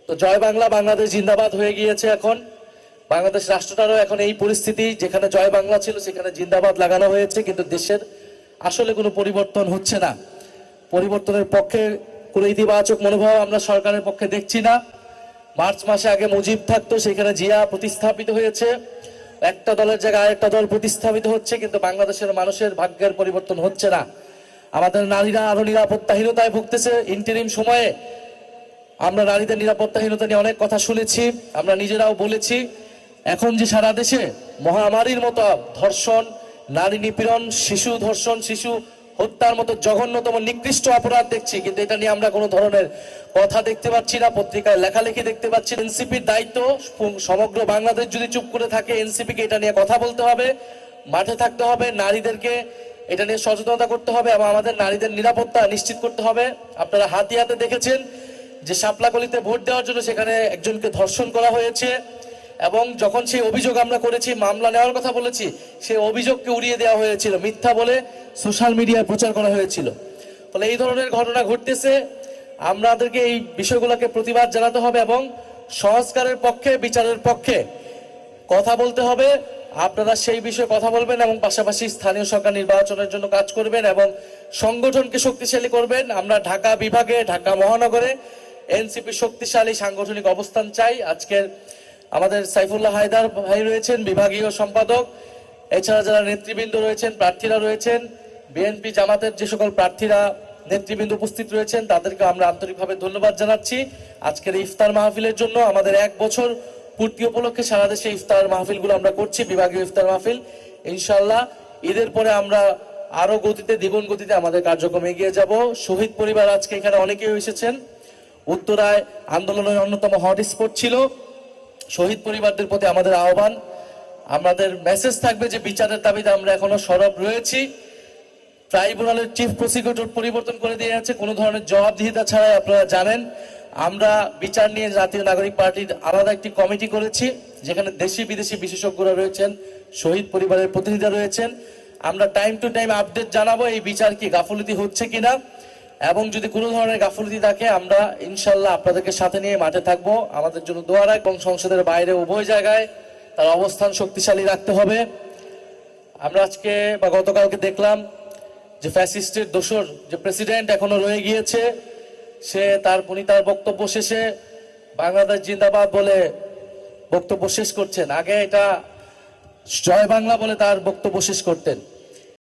তো জয় বাংলা, বাংলাদেশ জিন্দাবাদ হয়ে গিয়েছে। এখন বাংলাদেশ রাষ্ট্রটারও এখন এই পরিস্থিতি, যেখানে জয় বাংলা ছিল সেখানে জিন্দাবাদ লাগানো হয়েছে, কিন্তু দেশের আসলে কোনো পরিবর্তন হচ্ছে না। পরিবর্তনের পক্ষে কোনো ইতিবাচক মনোভাব আমরা সরকারের পক্ষে দেখছি না। মার্চ মাসে আগে মুজিব থাকতো, সেখানে জিয়া প্রতিস্থাপিত হয়েছে, একটা দলের জায়গায় আরেকটা দল প্রতিস্থাপিত হচ্ছে, কিন্তু বাংলাদেশের মানুষের ভাগ্যের পরিবর্তন হচ্ছে না। আমাদের নারীরা আরো নিরাপত্তাহীনতায় ভুগতেছে। ইন্টারিম সময়ে আমরা নারীদের নিরাপত্তাহীনতা নিয়ে অনেক কথা শুনেছি, আমরা নিজেরাও বলেছি। এখন যে সারা দেশে মহামারীর মতো ধর্ষণ, নারী নিপীড়ন, শিশু ধর্ষণ, শিশু হত্যার মতো জঘন্যতম নিকৃষ্ট অপরাধ দেখছি, কিন্তু এটা নিয়ে আমরা কোনো ধরনের কথা দেখতে পাচ্ছি না, পত্রিকায় লেখালেখি দেখতে পাচ্ছি। এনসিপির দায়িত্ব, সমগ্র বাংলাদেশ যদি চুপ করে থাকে, এনসিপিকে এটা নিয়ে কথা বলতে হবে, মাঠে থাকতে হবে, নারীদেরকে এটা নিয়ে সচেতনতা করতে হবে এবং আমাদের নারীদের নিরাপত্তা নিশ্চিত করতে হবে। আপনারা হাতে হাতে দেখেছেন যে শাপলাকলিতে ভোট দেওয়ার জন্য সেখানে একজনকে ধর্ষণ করা হয়েছে, এবং যখন সেই অভিযোগ আমরা করেছি, মামলা নেওয়ার কথা বলেছি, সেই অভিযোগকে উড়িয়ে দেওয়া হয়েছিল, মিথ্যা বলে সোশ্যাল মিডিয়ায় প্রচার করা হয়েছিল। ফলে এই ধরনের ঘটনা ঘটতেছে, আমাদেরকে এই বিষয়গুলোকে প্রতিবাদ জানাতে হবে এবং সংস্কারের পক্ষে, বিচারের পক্ষে কথা বলতে হবে। আপনারা সেই বিষয়ে কথা বলবেন এবং পাশাপাশি স্থানীয় সরকার নির্বাচনের জন্য কাজ করবেন এবং সংগঠনকে শক্তিশালী করবেন। আমরা ঢাকা বিভাগে, ঢাকা মহানগরে এনসিপি শক্তিশালী সাংগঠনিক অবস্থান চাই। আজকের আমাদের সাইফুল্লাহ হায়দার ভাই রয়েছেন বিভাগীয় সম্পাদক, এছাড়া যারা নেতৃবৃন্দ রয়েছেন, প্রার্থীরা রয়েছেন, বিএনপি জামাতের যে সকল প্রার্থীরা নেতৃবৃন্দ উপস্থিত রয়েছেন, তাদেরকে আমরা আন্তরিকভাবে ধন্যবাদ জানাচ্ছি। আজকের ইফতার মাহফিলের জন্য আমাদের 1 বছর পূর্তি উপলক্ষে সারা দেশে ইফতার মাহফিলগুলো আমরা করছি, বিভাগীয় ইফতার মাহফিল। ইনশাআল্লাহ ঈদের পরে আমরা আরো গতিতে, দ্বিগুণ গতিতে আমাদের কার্যক্রম এগিয়ে যাব। শহীদ পরিবার আজকে এখানে অনেকেই এসেছেন। উত্তরায় আন্দোলনের অন্যতম হটস্পট ছিল। শহীদ পরিবারদের প্রতি আমাদের আহ্বান, আমাদের মেসেজ থাকবে যে বিচারের দাবিতে আমরা এখনো সরব রয়েছি। ট্রাইব্যুনালের চিফ প্রসিকিউটর পরিবর্তন করে দিয়ে যাচ্ছে কোনো ধরনের জবাবদিহিতা ছাড়াই। আপনারা জানেন আমরা বিচার নিয়ে জাতীয় নাগরিক পার্টির আলাদা একটি কমিটি করেছি, যেখানে দেশি বিদেশি বিশেষজ্ঞরা রয়েছেন, শহীদ পরিবারের প্রতিনিধিরা রয়েছেন। আমরা টাইম টু টাইম আপডেট জানাবো এই বিচার কি গাফিলতি হচ্ছে কিনা, এবং যদি কোনো ধরনের গাফিলতি থাকে আমরা ইনশাল্লাহ আপনাদেরকে সাথে নিয়ে মাঠে থাকবো। আমাদের জন্য দোয়া রাখ এবং সংসদের বাইরে উভয় জায়গায় তার অবস্থান শক্তিশালী রাখতে হবে। আমরা আজকে বা গতকালকে দেখলাম যে ফ্যাসিস্টের দোসর যে প্রেসিডেন্ট এখনো রয়ে গিয়েছে, সে তার বক্তব্য শেষে বাংলাদেশ জিন্দাবাদ বলে বক্তব্য শেষ করছেন। আগে এটা জয় বাংলা বলে তার বক্তব্য শেষ করতেন।